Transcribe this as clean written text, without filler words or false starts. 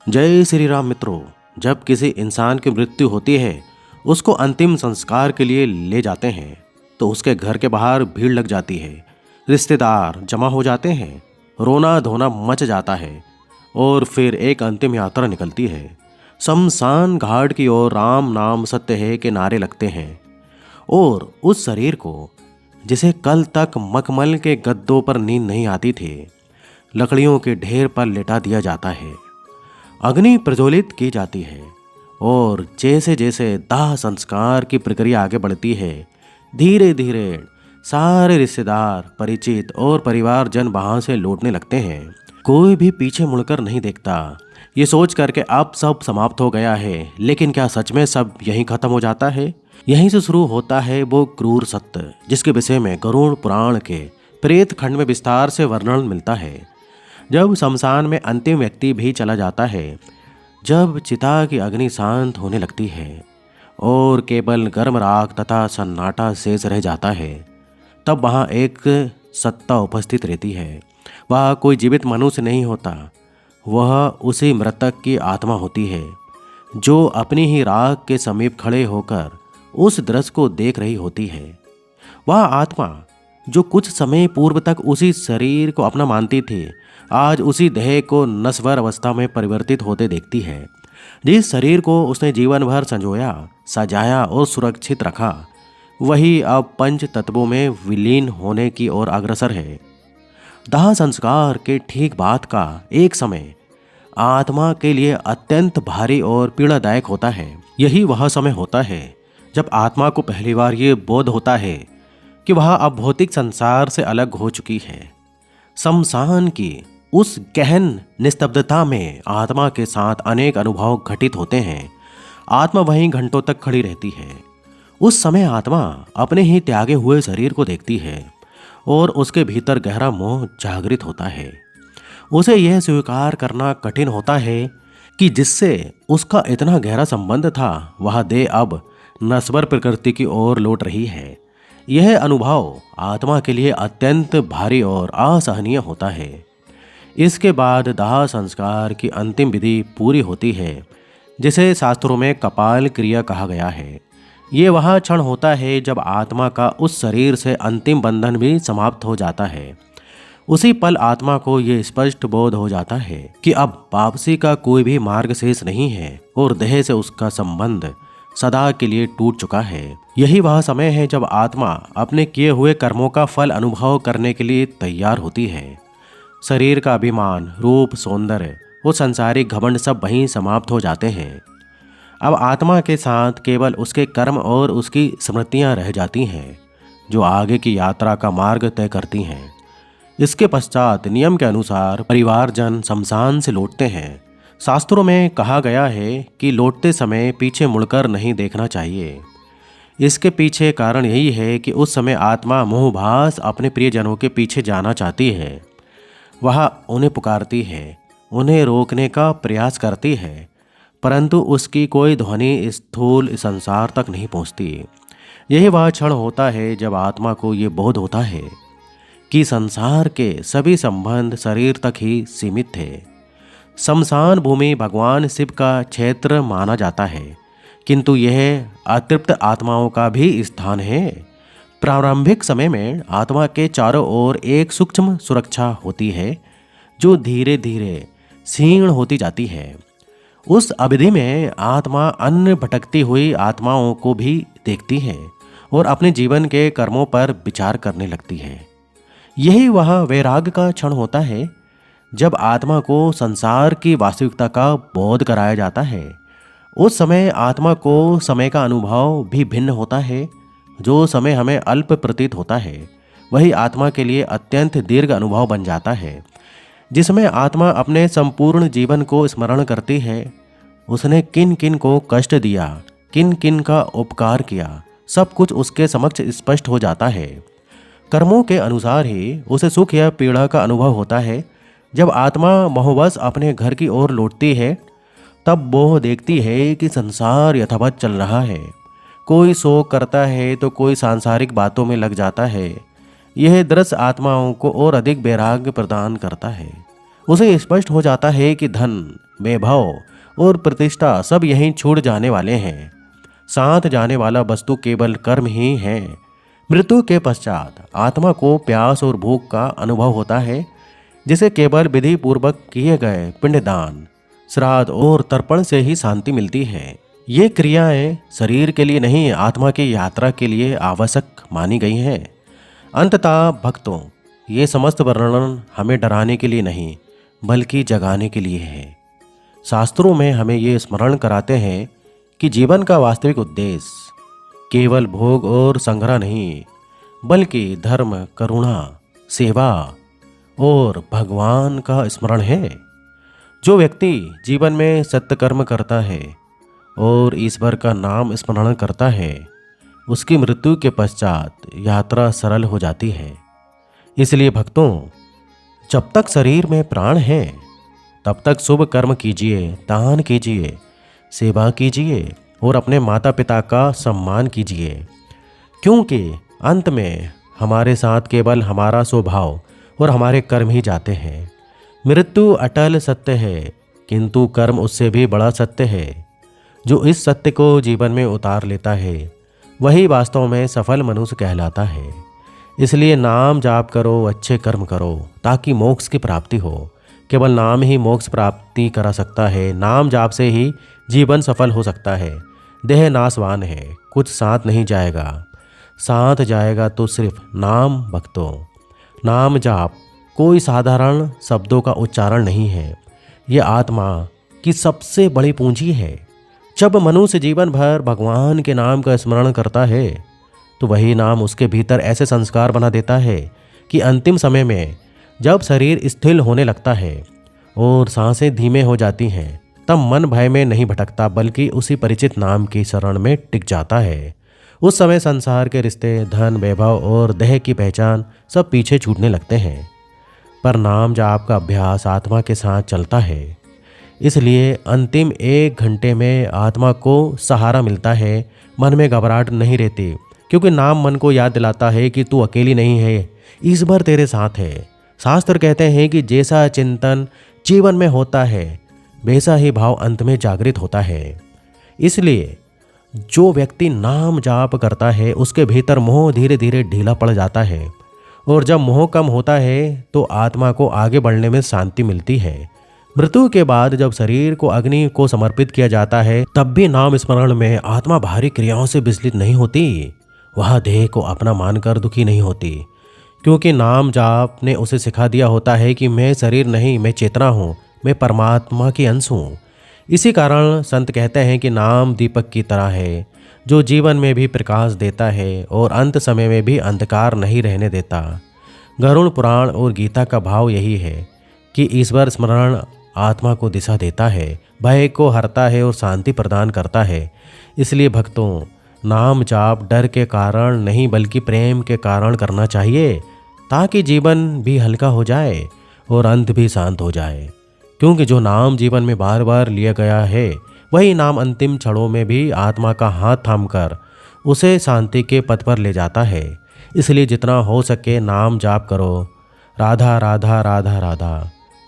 जय श्री राम मित्रों। जब किसी इंसान की मृत्यु होती है, उसको अंतिम संस्कार के लिए ले जाते हैं तो उसके घर के बाहर भीड़ लग जाती है। रिश्तेदार जमा हो जाते हैं, रोना धोना मच जाता है और फिर एक अंतिम यात्रा निकलती है। शमशान घाट की ओर राम नाम सत्य है के नारे लगते हैं और उस शरीर को, जिसे कल तक मखमल के गद्दों पर नींद नहीं आती थी, लकड़ियों के ढेर पर लेटा दिया जाता है। अग्नि प्रज्वलित की जाती है और जैसे जैसे दाह संस्कार की प्रक्रिया आगे बढ़ती है, धीरे धीरे सारे रिश्तेदार, परिचित और परिवारजन वहां से लौटने लगते हैं। कोई भी पीछे मुड़कर नहीं देखता, ये सोच कर के अब सब समाप्त हो गया है। लेकिन क्या सच में सब यहीं खत्म हो जाता है? यहीं से शुरू होता है वो क्रूर सत्य, जिसके विषय में गरुड़ पुराण के प्रेत खंड में विस्तार से वर्णन मिलता है। जब शमशान में अंतिम व्यक्ति भी चला जाता है, जब चिता की अग्नि शांत होने लगती है और केवल गर्म राख तथा सन्नाटा शेष रह जाता है, तब वहाँ एक सत्ता उपस्थित रहती है। वह कोई जीवित मनुष्य नहीं होता, वह उसी मृतक की आत्मा होती है जो अपनी ही राख के समीप खड़े होकर उस दृश्य को देख रही होती है। वह आत्मा जो कुछ समय पूर्व तक उसी शरीर को अपना मानती थी, आज उसी देह को नश्वर अवस्था में परिवर्तित होते देखती है। जिस शरीर को उसने जीवन भर संजोया, सजाया और सुरक्षित रखा, वही अब पंच तत्वों में विलीन होने की ओर अग्रसर है। दाह संस्कार के ठीक बाद का एक समय आत्मा के लिए अत्यंत भारी और पीड़ादायक होता है। यही वह समय होता है जब आत्मा को पहली बार ये बोध होता है कि वह अब भौतिक संसार से अलग हो चुकी है। शमशान की उस गहन निस्तब्धता में आत्मा के साथ अनेक अनुभव घटित होते हैं। आत्मा वहीं घंटों तक खड़ी रहती है। उस समय आत्मा अपने ही त्यागे हुए शरीर को देखती है और उसके भीतर गहरा मोह जागृत होता है। उसे यह स्वीकार करना कठिन होता है कि जिससे उसका इतना गहरा संबंध था, वह देह अब नश्वर प्रकृति की ओर लौट रही है। यह अनुभव आत्मा के लिए अत्यंत भारी और असहनीय होता है। इसके बाद दाह संस्कार की अंतिम विधि पूरी होती है, जिसे शास्त्रों में कपाल क्रिया कहा गया है। ये वह क्षण होता है जब आत्मा का उस शरीर से अंतिम बंधन भी समाप्त हो जाता है। उसी पल आत्मा को ये स्पष्ट बोध हो जाता है कि अब वापसी का कोई भी मार्ग शेष नहीं है और देह से उसका संबंध सदा के लिए टूट चुका है। यही वह समय है जब आत्मा अपने किए हुए कर्मों का फल अनुभव करने के लिए तैयार होती है। शरीर का अभिमान, रूप, सौंदर्य और संसारिक घमंड सब वहीं समाप्त हो जाते हैं। अब आत्मा के साथ केवल उसके कर्म और उसकी स्मृतियां रह जाती हैं, जो आगे की यात्रा का मार्ग तय करती हैं। इसके पश्चात नियम के अनुसार परिवारजन शमशान से लौटते हैं। शास्त्रों में कहा गया है कि लौटते समय पीछे मुड़कर नहीं देखना चाहिए। इसके पीछे कारण यही है कि उस समय आत्मा मोहभास अपने प्रियजनों के पीछे जाना चाहती है। वह उन्हें पुकारती है, उन्हें रोकने का प्रयास करती है, परंतु उसकी कोई ध्वनि स्थूल संसार तक नहीं पहुंचती। यही वह क्षण होता है जब आत्मा को ये बोध होता है कि संसार के सभी संबंध शरीर तक ही सीमित थे। शमशान भूमि भगवान शिव का क्षेत्र माना जाता है, किंतु यह अतृप्त आत्माओं का भी स्थान है। प्रारंभिक समय में आत्मा के चारों ओर एक सूक्ष्म सुरक्षा होती है, जो धीरे धीरे क्षीण होती जाती है। उस अवधि में आत्मा अन्य भटकती हुई आत्माओं को भी देखती है और अपने जीवन के कर्मों पर विचार करने लगती है। यही वह वैराग्य का क्षण होता है जब आत्मा को संसार की वास्तविकता का बोध कराया जाता है। उस समय आत्मा को समय का अनुभव भी भिन्न होता है। जो समय हमें अल्प प्रतीत होता है, वही आत्मा के लिए अत्यंत दीर्घ अनुभव बन जाता है। जिसमें आत्मा अपने संपूर्ण जीवन को स्मरण करती है, उसने किन किन को कष्ट दिया, किन किन का उपकार किया, सब कुछ उसके समक्ष स्पष्ट हो जाता है। कर्मों के अनुसार ही उसे सुख या पीड़ा का अनुभव होता है। जब आत्मा मोहवश अपने घर की ओर लौटती है, तब वो देखती है कि संसार यथावत चल रहा है। कोई शोक करता है तो कोई सांसारिक बातों में लग जाता है। यह दृश्य आत्माओं को और अधिक वैराग्य प्रदान करता है। उसे स्पष्ट हो जाता है कि धन, वैभव और प्रतिष्ठा सब यहीं छूट जाने वाले हैं। साथ जाने वाला वस्तु केवल कर्म ही है। मृत्यु के पश्चात आत्मा को प्यास और भूख का अनुभव होता है, जिसे केवल विधि पूर्वक किए गए पिंडदान, श्राद्ध और तर्पण से ही शांति मिलती है। ये क्रियाएं शरीर के लिए नहीं, आत्मा की यात्रा के लिए आवश्यक मानी गई हैं। अंततः भक्तों, ये समस्त वर्णन हमें डराने के लिए नहीं बल्कि जगाने के लिए है। शास्त्रों में हमें ये स्मरण कराते हैं कि जीवन का वास्तविक उद्देश्य केवल भोग और संग्रह नहीं, बल्कि धर्म, करुणा, सेवा और भगवान का स्मरण है। जो व्यक्ति जीवन में सत्कर्म करता है और ईश्वर का नाम स्मरण करता है, उसकी मृत्यु के पश्चात यात्रा सरल हो जाती है। इसलिए भक्तों, जब तक शरीर में प्राण है तब तक शुभ कर्म कीजिए, दान कीजिए, सेवा कीजिए और अपने माता पिता का सम्मान कीजिए, क्योंकि अंत में हमारे साथ केवल हमारा स्वभाव और हमारे कर्म ही जाते हैं। मृत्यु अटल सत्य है, किंतु कर्म उससे भी बड़ा सत्य है। जो इस सत्य को जीवन में उतार लेता है वही वास्तव में सफल मनुष्य कहलाता है। इसलिए नाम जाप करो, अच्छे कर्म करो, ताकि मोक्ष की प्राप्ति हो। केवल नाम ही मोक्ष प्राप्ति करा सकता है। नाम जाप से ही जीवन सफल हो सकता है। देह नाशवान है, कुछ साथ नहीं जाएगा। साथ जाएगा तो सिर्फ नाम। भक्तों, नाम जाप कोई साधारण शब्दों का उच्चारण नहीं है, ये आत्मा की सबसे बड़ी पूंजी है। जब मनुष्य जीवन भर भगवान के नाम का स्मरण करता है तो वही नाम उसके भीतर ऐसे संस्कार बना देता है कि अंतिम समय में जब शरीर स्थिर होने लगता है और सांसें धीमे हो जाती हैं, तब मन भय में नहीं भटकता बल्कि उसी परिचित नाम की शरण में टिक जाता है। उस समय संसार के रिश्ते, धन, वैभव और देह की पहचान सब पीछे छूटने लगते हैं। पर नाम जाप का अभ्यास आत्मा के साथ चलता है, इसलिए अंतिम 1 घंटे में आत्मा को सहारा मिलता है। मन में घबराहट नहीं रहती, क्योंकि नाम मन को याद दिलाता है कि तू अकेली नहीं है, ईश्वर तेरे साथ है। शास्त्र कहते हैं कि जैसा चिंतन जीवन में होता है वैसा ही भाव अंत में जागृत होता है। इसलिए जो व्यक्ति नाम जाप करता है उसके भीतर मोह धीरे धीरे ढीला पड़ जाता है, और जब मोह कम होता है तो आत्मा को आगे बढ़ने में शांति मिलती है। मृत्यु के बाद जब शरीर को अग्नि को समर्पित किया जाता है, तब भी नाम स्मरण में आत्मा भारी क्रियाओं से विचलित नहीं होती। वह देह को अपना मानकर दुखी नहीं होती, क्योंकि नाम जाप ने उसे सिखा दिया होता है कि मैं शरीर नहीं, मैं चेतना हूँ, मैं परमात्मा की अंश हूँ। इसी कारण संत कहते हैं कि नाम दीपक की तरह है, जो जीवन में भी प्रकाश देता है और अंत समय में भी अंधकार नहीं रहने देता। गरुड़ पुराण और गीता का भाव यही है कि ईश्वर स्मरण आत्मा को दिशा देता है, भय को हरता है और शांति प्रदान करता है। इसलिए भक्तों, नाम जाप डर के कारण नहीं बल्कि प्रेम के कारण करना चाहिए, ताकि जीवन भी हल्का हो जाए और अंत भी शांत हो जाए। क्योंकि जो नाम जीवन में बार बार लिया गया है, वही नाम अंतिम क्षणों में भी आत्मा का हाथ थामकर उसे शांति के पथ पर ले जाता है। इसलिए जितना हो सके नाम जाप करो। राधा राधा राधा राधा।